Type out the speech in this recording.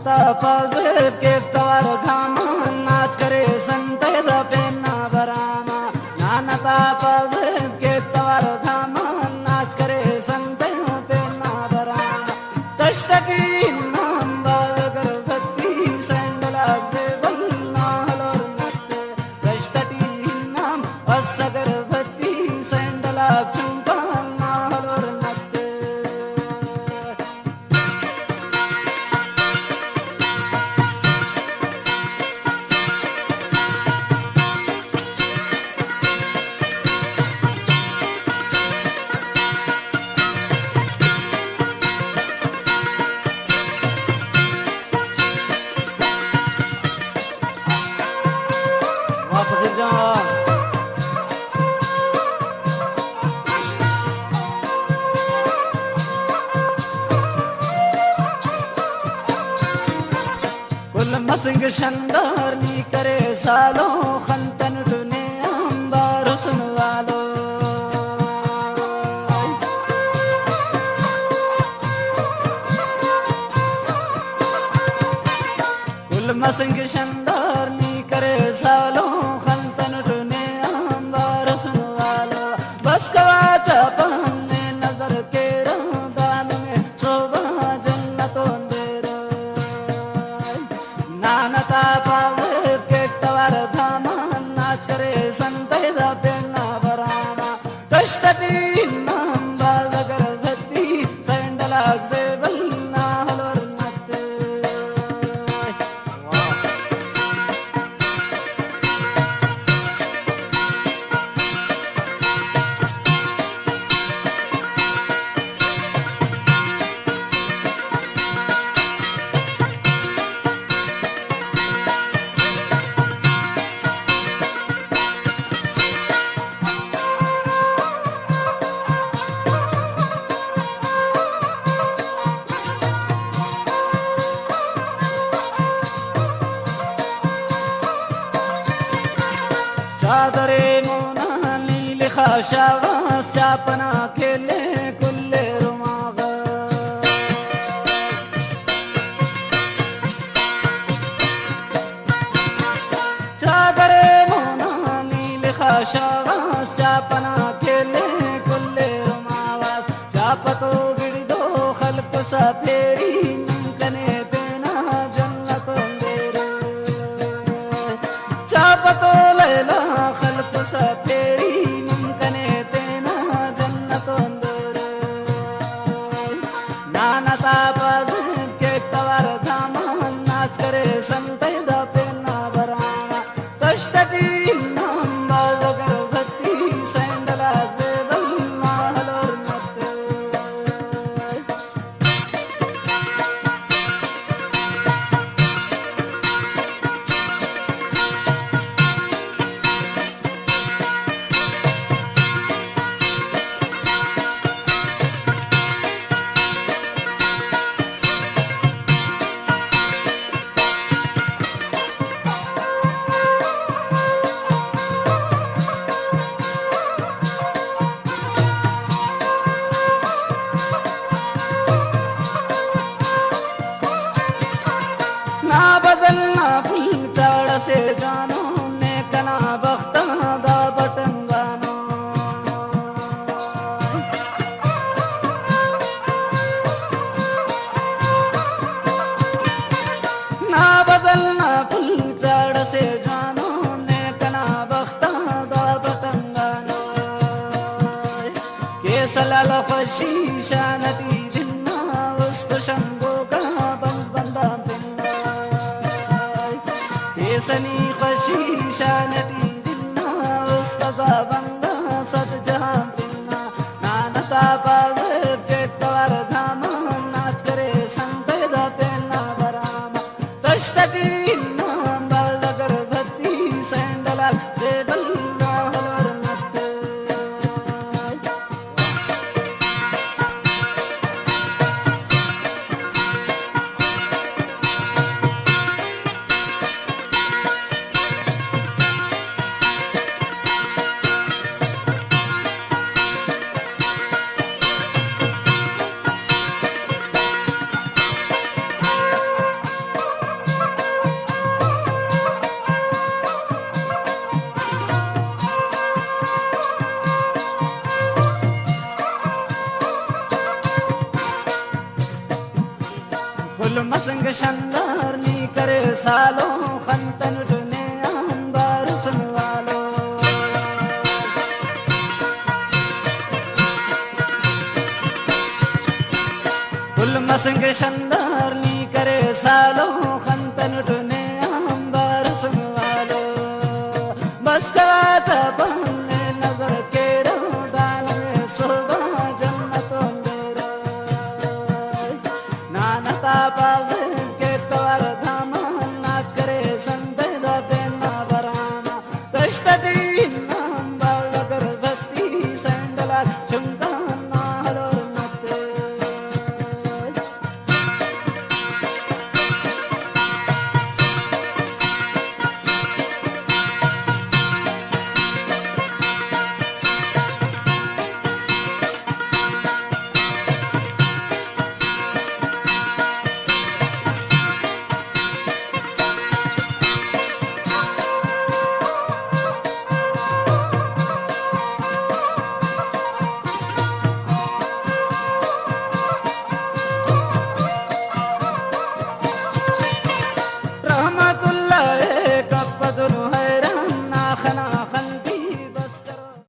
नानता पाज के तवार घामा नाच करे संते पेन्ना बरामा नानता पाज के तवार घामा नाच करे संते पेन्ना बरामा तष्टकी नाम बागर भक्ति सैंडला देवल नाहलोर नत्ते तष्टकी नाम असगर भक्ति सैंडला चुंका नाहलोर नत्ते वापस जाओ कुल मसिंग शंदार नी करे सालो खंतन डुने अंबार सुन वालो कुल मसिंग शंदार नी करे सालो खंतन डुने अंबार सुन वालो बस कवाचा पहने नजर के दान में शोभा जन्नतों नानता पावे के तवार धामा नाच करे संते पेन्ना बरामा कष्टती नाम बाजगर भक्ति सैंडला देवल नाहलोर नत्ते चादरे मोना नील खाशावा शापना खेले कुल्ले रुमागा चादरे मोना नील खाशावा शापना खेले कुल्ले रुमावा चापतो गिरदो खल्प सा फेरी कने पेना जन्नत अंधेरे चापतो लैला खल्प सा फेरी कने तेना जन्नत अंधेरे नानता पाज के तवार धामा नाच करे संते पेन्ना बरामा कष्टती नाम बाजगर भक्ति सैंडला देवल नाहलोर नत्ते ना बदलना फूल चाड़ से जानो ने कना बख्ता दा बटन गानो ना बदलना फूल चाड़ से जानो ने कना बख्ता दा बटन गानो के सलाल फशी शानती जिन्ना उस्त शंभो का बंदा सनी खशी शानती दिन्ना उस्तजा बंदा सद जहां दिन्ना नानता पावे के तवार धामा नाच करे संते पेन्ना बरामा तष्टती नाम बाजगर भक्ति सैंडला देवल नाहलोर नत्ते मसंग शंदरनी करे सालो खंतन टने अंबार सुनवालो कुल मसंग शंदरनी